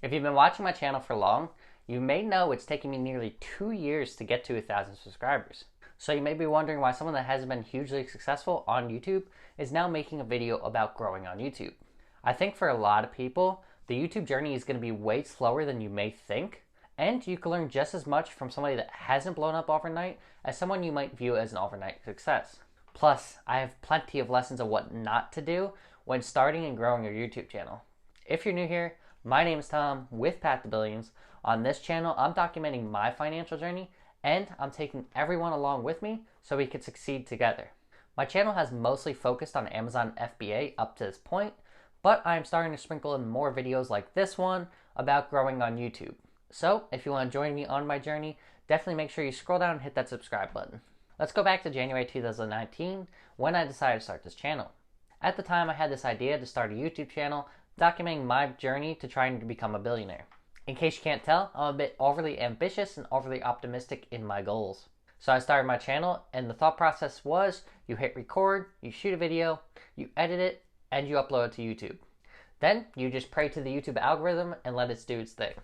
If you've been watching my channel for long, you may know it's taken me nearly 2 years to get to 1,000 subscribers. So you may be wondering why someone that hasn't been hugely successful on YouTube is now making a video about growing on YouTube. I think for a lot of people, the YouTube journey is going to be way slower than you may think, and you can learn just as much from somebody that hasn't blown up overnight as someone you might view as an overnight success. Plus, I have plenty of lessons of what not to do when starting and growing your YouTube channel. If you're new here, my name is Tom with Path to Billions. On this channel, I'm documenting my financial journey and I'm taking everyone along with me so we can succeed together. My channel has mostly focused on Amazon FBA up to this point, but I'm starting to sprinkle in more videos like this one about growing on YouTube. So if you want to join me on my journey, definitely make sure you scroll down and hit that subscribe button. Let's go back to January 2019 when I decided to start this channel. At the time, I had this idea to start a YouTube channel documenting my journey to trying to become a billionaire. In case you can't tell, I'm a bit overly ambitious and overly optimistic in my goals. So I started my channel, and the thought process was you hit record, you shoot a video, you edit it, and you upload it to YouTube. Then you just pray to the YouTube algorithm and let it do its thing.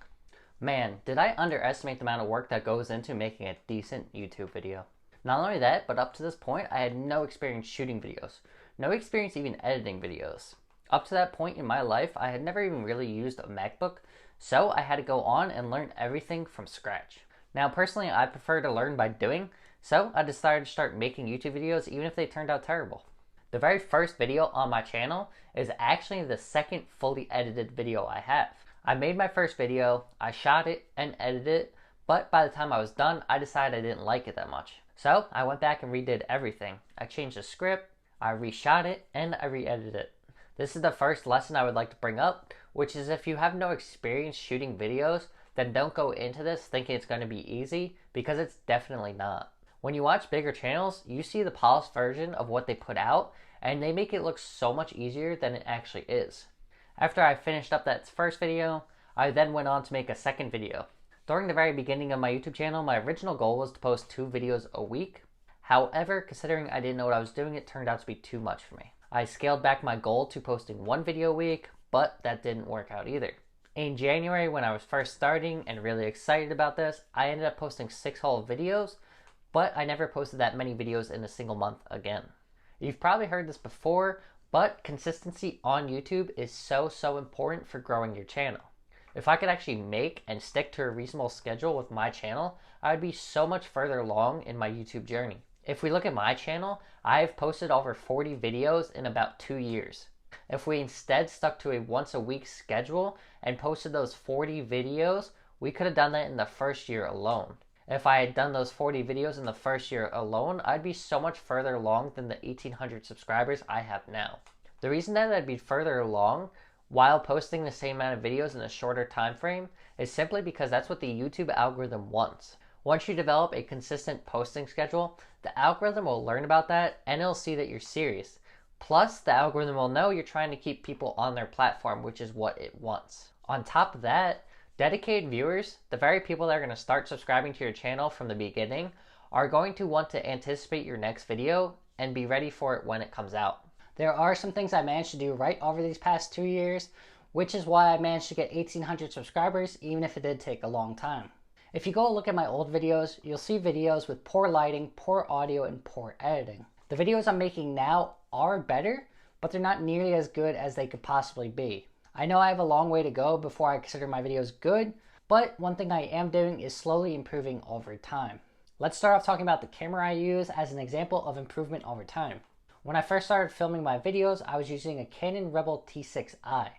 Man, did I underestimate the amount of work that goes into making a decent YouTube video. Not only that, but up to this point, I had no experience shooting videos. No experience even editing videos. Up to that point in my life, I had never even really used a MacBook, so I had to go on and learn everything from scratch. Now, personally, I prefer to learn by doing, so I decided to start making YouTube videos even if they turned out terrible. The very first video on my channel is actually the second fully edited video I have. I made my first video, I shot it and edited it, but by the time I was done, I decided I didn't like it that much. So I went back and redid everything. I changed the script, I reshot it, and I re-edited it. This is the first lesson I would like to bring up, which is if you have no experience shooting videos, then don't go into this thinking it's going to be easy, because it's definitely not. When you watch bigger channels, you see the polished version of what they put out, and they make it look so much easier than it actually is. After I finished up that first video, I then went on to make a second video. During the very beginning of my YouTube channel, my original goal was to post 2 videos a week. However, considering I didn't know what I was doing, it turned out to be too much for me. I scaled back my goal to posting 1 video a week, but that didn't work out either. In January, when I was first starting and really excited about this, I ended up posting 6 whole videos, but I never posted that many videos in a single month again. You've probably heard this before, but consistency on YouTube is so important for growing your channel. If I could actually make and stick to a reasonable schedule with my channel, I would be so much further along in my YouTube journey. If we look at my channel, I've posted over 40 videos in about 2 years. If we instead stuck to a once a week schedule and posted those 40 videos, we could have done that in the first year alone. If I had done those 40 videos in the first year alone, I'd be so much further along than the 1,800 subscribers I have now. The reason that I'd be further along while posting the same amount of videos in a shorter time frame is simply because that's what the YouTube algorithm wants. Once you develop a consistent posting schedule, the algorithm will learn about that and it'll see that you're serious. Plus, the algorithm will know you're trying to keep people on their platform, which is what it wants. On top of that, dedicated viewers, the very people that are going to start subscribing to your channel from the beginning, are going to want to anticipate your next video and be ready for it when it comes out. There are some things I managed to do right over these past 2 years, which is why I managed to get 1,800 subscribers, even if it did take a long time. If you go look at my old videos, you'll see videos with poor lighting, poor audio, and poor editing. The videos I'm making now are better, but they're not nearly as good as they could possibly be. I know I have a long way to go before I consider my videos good, but one thing I am doing is slowly improving over time. Let's start off talking about the camera I use as an example of improvement over time. When I first started filming my videos, I was using a Canon Rebel T6i.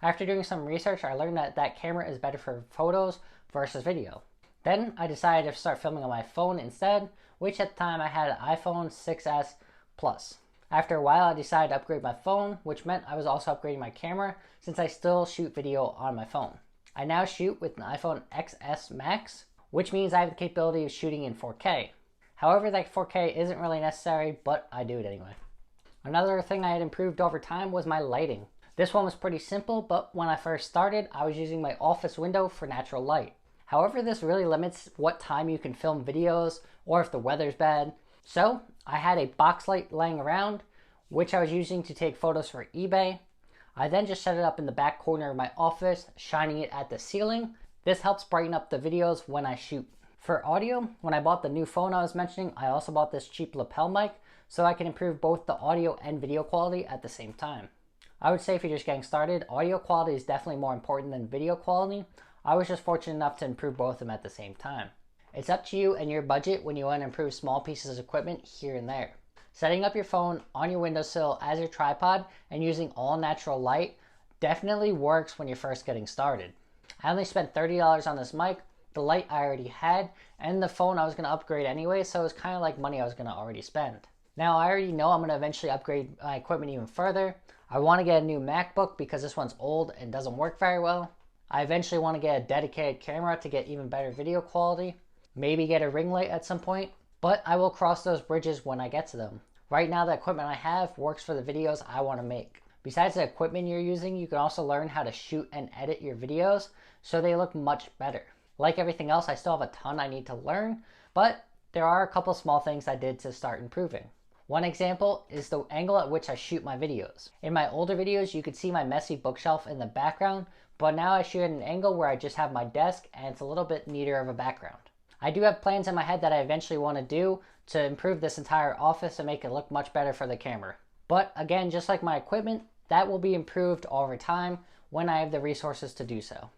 After doing some research, I learned that that camera is better for photos versus video. Then I decided to start filming on my phone instead, which at the time I had an iPhone 6s Plus. After a while, I decided to upgrade my phone, which meant I was also upgrading my camera since I still shoot video on my phone. I now shoot with an iPhone XS Max, which means I have the capability of shooting in 4K. However, that 4K isn't really necessary, but I do it anyway. Another thing I had improved over time was my lighting. This one was pretty simple, but when I first started, I was using my office window for natural light. However, this really limits what time you can film videos or if the weather's bad. So I had a box light laying around, which I was using to take photos for eBay. I then just set it up in the back corner of my office, shining it at the ceiling. This helps brighten up the videos when I shoot. For audio, when I bought the new phone I was mentioning, I also bought this cheap lapel mic so I can improve both the audio and video quality at the same time. I would say if you're just getting started, audio quality is definitely more important than video quality. I was just fortunate enough to improve both of them at the same time. It's up to you and your budget when you want to improve small pieces of equipment here and there. Setting up your phone on your windowsill as your tripod and using all natural light definitely works when you're first getting started. I only spent $30 on this mic, the light I already had, and the phone I was going to upgrade anyway, so it was kind of like money I was going to already spend. Now I already know I'm going to eventually upgrade my equipment even further. I want to get a new MacBook because this one's old and doesn't work very well. I eventually want to get a dedicated camera to get even better video quality. Maybe get a ring light at some point, but I will cross those bridges when I get to them. Right now the equipment I have works for the videos I want to make. Besides the equipment you're using, you can also learn how to shoot and edit your videos so they look much better. Like everything else, I still have a ton I need to learn, but there are a couple small things I did to start improving. One example is the angle at which I shoot my videos. In my older videos, you could see my messy bookshelf in the background, but now I shoot at an angle where I just have my desk and it's a little bit neater of a background. I do have plans in my head that I eventually want to do to improve this entire office and make it look much better for the camera. But again, just like my equipment, that will be improved over time when I have the resources to do so.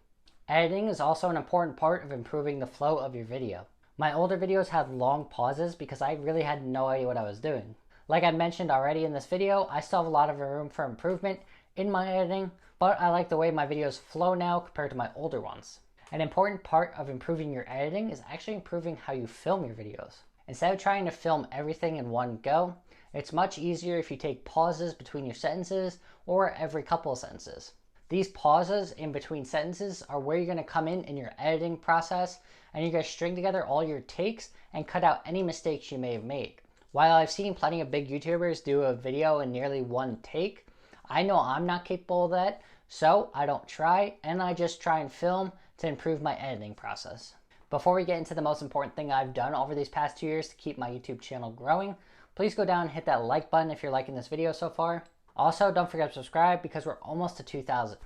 Editing is also an important part of improving the flow of your video. My older videos had long pauses because I really had no idea what I was doing. Like I mentioned already in this video, I still have a lot of room for improvement in my editing, but I like the way my videos flow now compared to my older ones. An important part of improving your editing is actually improving how you film your videos. Instead of trying to film everything in one go, it's much easier if you take pauses between your sentences or every couple of sentences. These pauses in between sentences are where you're going to come in your editing process, and you're going to string together all your takes and cut out any mistakes you may have made. While I've seen plenty of big YouTubers do a video in nearly one take, I know I'm not capable of that, so I don't try, and I just try and film to improve my editing process. Before we get into the most important thing I've done over these past 2 years to keep my YouTube channel growing, please go down and hit that like button if you're liking this video so far. Also, don't forget to subscribe because we're almost to 2,000.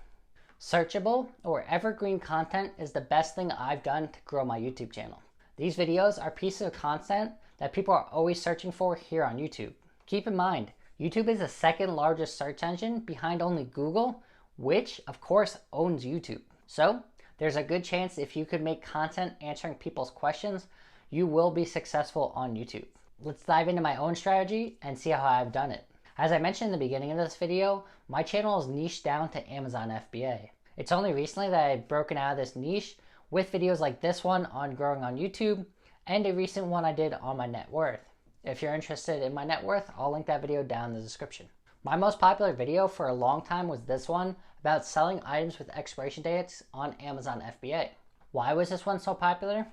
Searchable or evergreen content is the best thing I've done to grow my YouTube channel. These videos are pieces of content that people are always searching for here on YouTube. Keep in mind, YouTube is the second largest search engine behind only Google, which of course owns YouTube. So there's a good chance if you could make content answering people's questions, you will be successful on YouTube. Let's dive into my own strategy and see how I've done it. As I mentioned in the beginning of this video, my channel is niched down to Amazon FBA. It's only recently that I've broken out of this niche with videos like this one on growing on YouTube and a recent one I did on my net worth. If you're interested in my net worth, I'll link that video down in the description. My most popular video for a long time was this one about selling items with expiration dates on Amazon FBA. Why was this one so popular?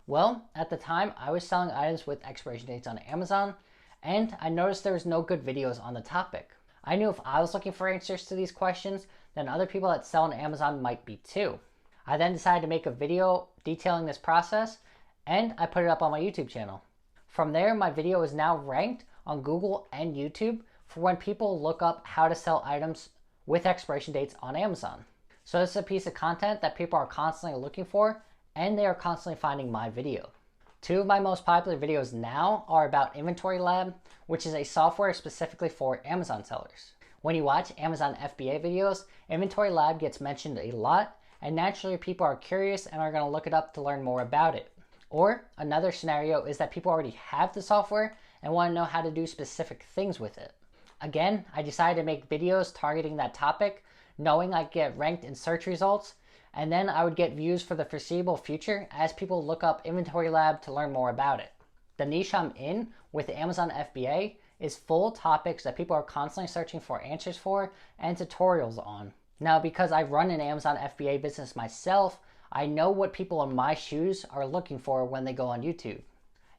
Well, at the time I was selling items with expiration dates on Amazon, and I noticed there was no good videos on the topic. I knew if I was looking for answers to these questions, then other people that sell on Amazon might be too. I then decided to make a video detailing this process, and I put it up on my YouTube channel. From there, my video is now ranked on Google and YouTube for when people look up how to sell items with expiration dates on Amazon. So this is a piece of content that people are constantly looking for, and they are constantly finding my video. Two of my most popular videos now are about Inventory Lab, which is a software specifically for Amazon sellers. When you watch Amazon FBA videos, Inventory Lab gets mentioned a lot, and naturally people are curious and are going to look it up to learn more about it. Or another scenario is that people already have the software and want to know how to do specific things with it. Again, I decided to make videos targeting that topic, knowing I'd get ranked in search results, and then I would get views for the foreseeable future as people look up Inventory Lab to learn more about it. The niche I'm in with Amazon FBA is full topics that people are constantly searching for answers for and tutorials on. Now, because I run an Amazon FBA business myself, I know what people in my shoes are looking for when they go on YouTube.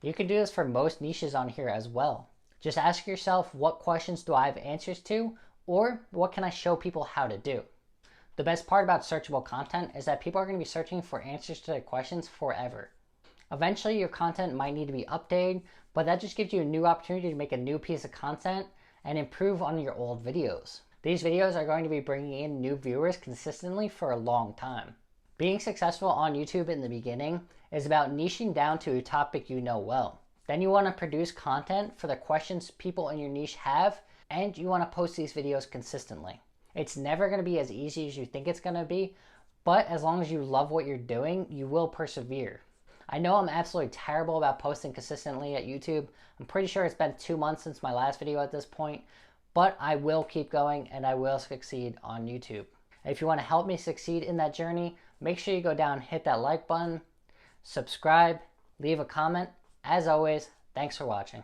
You can do this for most niches on here as well. Just ask yourself, what questions do I have answers to, or what can I show people how to do? The best part about searchable content is that people are going to be searching for answers to their questions forever. Eventually your content might need to be updated, but that just gives you a new opportunity to make a new piece of content and improve on your old videos. These videos are going to be bringing in new viewers consistently for a long time. Being successful on YouTube in the beginning is about niching down to a topic you know well. Then you want to produce content for the questions people in your niche have, and you want to post these videos consistently. It's never going to be as easy as you think it's going to be, but as long as you love what you're doing, you will persevere. I know I'm absolutely terrible about posting consistently at YouTube. I'm pretty sure it's been 2 months since my last video at this point, but I will keep going and I will succeed on YouTube. If you want to help me succeed in that journey, make sure you go down, hit that like button, subscribe, leave a comment. As always, thanks for watching.